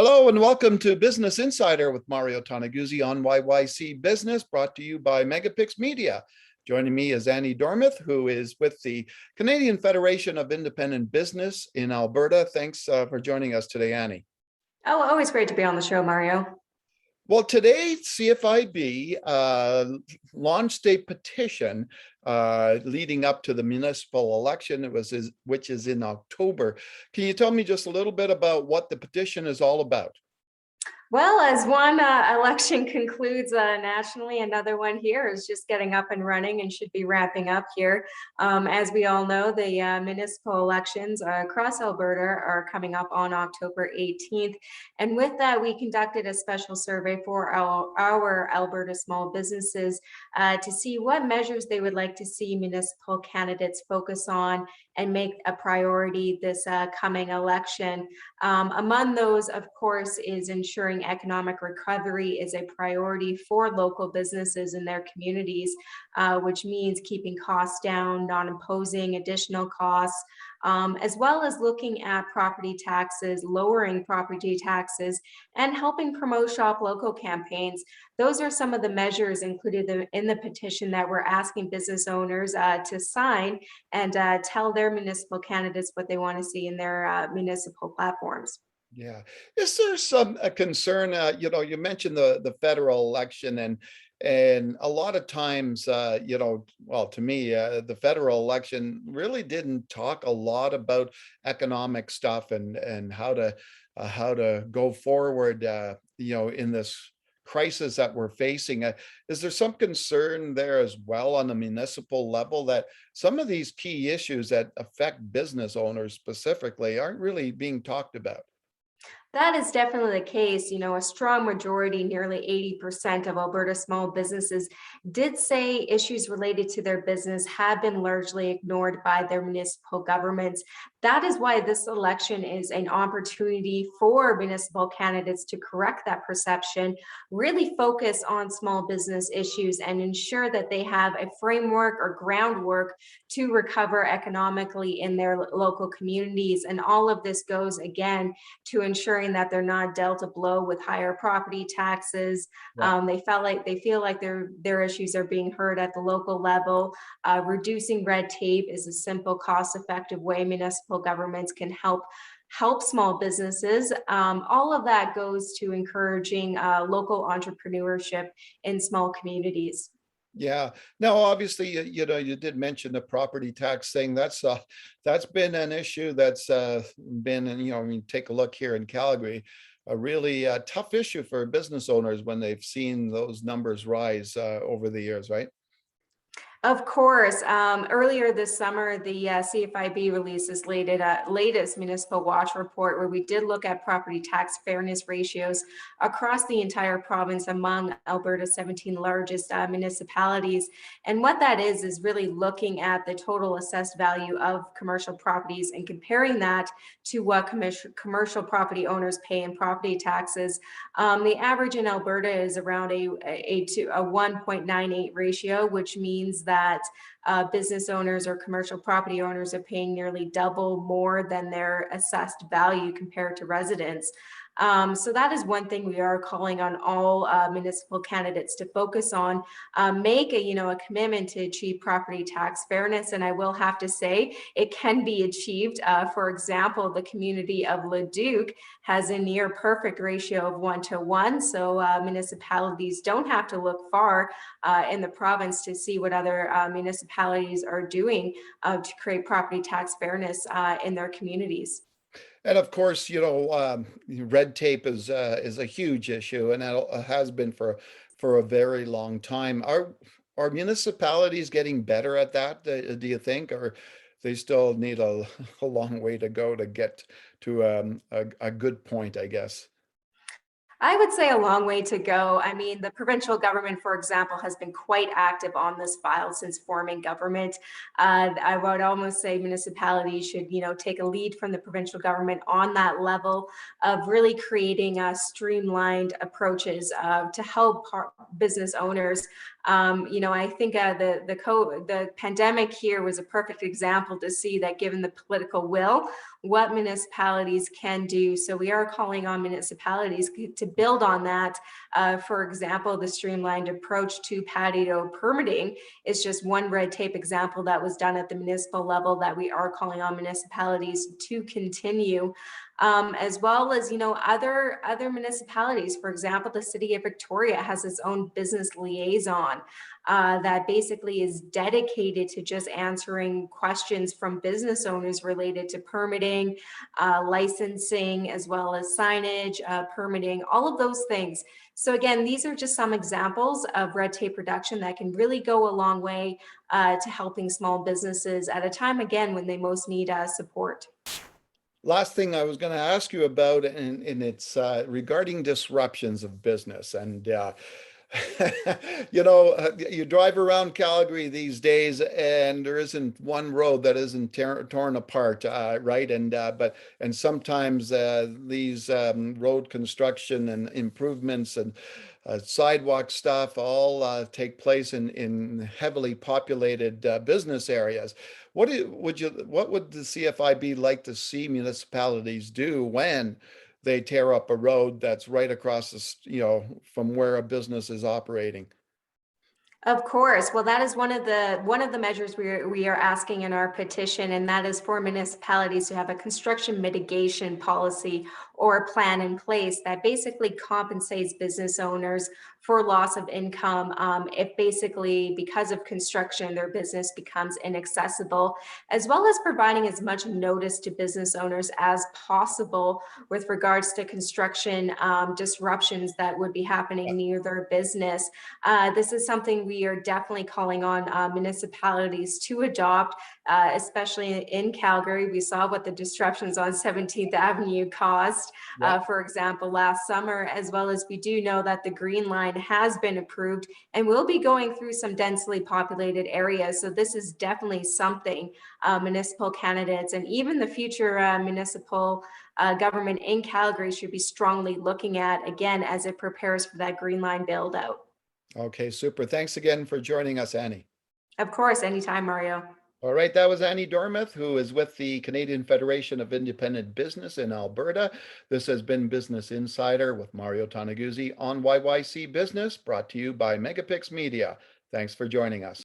Hello and welcome to Business Insider with Mario Toneguzzi on YYC Business, brought to you by MegaPixx Media. Joining me is Annie Dormuth, who is with the Canadian Federation of Independent Business in Alberta. Thanks for joining us today, Annie. Oh, always great to be on the show, Mario. Well, today CFIB launched a petition leading up to the municipal election, which is in October. Can you tell me just a little bit about what the petition is all about? Well, as one election concludes nationally, another one here is just getting up and running and should be wrapping up here. As we all know, the municipal elections across Alberta are coming up on October 18th. And with that, we conducted a special survey for our Alberta small businesses to see what measures they would like to see municipal candidates focus on and make a priority this coming election. Among those, of course, is ensuring economic recovery is a priority for local businesses in their communities, which means keeping costs down, not imposing additional costs, as well as looking at property taxes, lowering property taxes, and helping promote Shop Local campaigns. Those are some of the measures included in the petition that we're asking business owners to sign and tell their municipal candidates what they want to see in their municipal platforms. Yeah. Is there some concern, you mentioned the federal election and a lot of times, well, to me, the federal election really didn't talk a lot about economic stuff and how to go forward, in this crisis that we're facing. Is there some concern there as well on the municipal level that some of these key issues that affect business owners specifically aren't really being talked about? That is definitely the case. A strong majority, nearly 80% of Alberta small businesses did say issues related to their business have been largely ignored by their municipal governments. That is why this election is an opportunity for municipal candidates to correct that perception, really focus on small business issues and ensure that they have a framework or groundwork to recover economically in their local communities. And all of this goes again to ensuring that they're not dealt a blow with higher property taxes. Yeah. They feel like their issues are being heard at the local level. Reducing red tape is a simple, cost-effective way municipal governments can help small businesses. All of that goes to encouraging local entrepreneurship in small communities. Yeah. Now, obviously, you did mention the property tax thing. That's been an issue that's been, take a look here in Calgary, a really tough issue for business owners when they've seen those numbers rise over the years, right? Of course. Earlier this summer, the CFIB released its latest municipal watch report, where we did look at property tax fairness ratios across the entire province among Alberta's 17 largest municipalities. And what that is really looking at the total assessed value of commercial properties and comparing that to what commercial property owners pay in property taxes. The average in Alberta is around a 1.98 ratio, which means that business owners or commercial property owners are paying nearly double more than their assessed value compared to residents. So that is one thing we are calling on all municipal candidates to focus on, make a commitment to achieve property tax fairness. And I will have to say it can be achieved. For example, the community of Leduc has a near perfect ratio of 1-to-1. So municipalities don't have to look far in the province to see what other municipalities are doing to create property tax fairness in their communities. And of course, red tape is a huge issue, and that has been for a very long time. Are municipalities getting better at that? Do you think, or they still need a long way to go to get to a good point, I guess? I would say a long way to go. I mean, the provincial government, for example, has been quite active on this file since forming government. I would almost say municipalities should, take a lead from the provincial government on that level of really creating streamlined approaches to help business owners I think the pandemic here was a perfect example to see that given the political will, what municipalities can do. So we are calling on municipalities to build on that. For example, the streamlined approach to patio permitting is just one red tape example that was done at the municipal level that we are calling on municipalities to continue. As well as other municipalities. For example, the city of Victoria has its own business liaison that basically is dedicated to just answering questions from business owners related to permitting, licensing, as well as signage, permitting, all of those things. So again, these are just some examples of red tape reduction that can really go a long way to helping small businesses at a time, again, when they most need support. Last thing I was going to ask you about, and it's regarding disruptions of business. And you drive around Calgary these days, and there isn't one road that isn't torn apart, right? And sometimes these road construction and improvements and sidewalk stuff all take place in heavily populated business areas. What would the CFIB like to see municipalities do when they tear up a road that's right across from where a business is operating? Of course. Well, that is one of the measures we are asking in our petition, and that is for municipalities to have a construction mitigation policy or a plan in place that basically compensates business owners for loss of income if basically because of construction their business becomes inaccessible, as well as providing as much notice to business owners as possible with regards to construction disruptions that would be happening near their business. This is something we are definitely calling on municipalities to adopt, especially in Calgary. We saw what the disruptions on 17th Avenue caused, for example, last summer, as well as we do know that the Green Line has been approved and will be going through some densely populated areas. So this is definitely something municipal candidates and even the future municipal government in Calgary should be strongly looking at, again, as it prepares for that Green Line build out. Okay, super. Thanks again for joining us, Annie. Of course, anytime, Mario. All right, that was Annie Dormuth, who is with the Canadian Federation of Independent Business in Alberta. This has been Business Insider with Mario Toneguzzi on YYC Business, brought to you by MegaPixx Media. Thanks for joining us.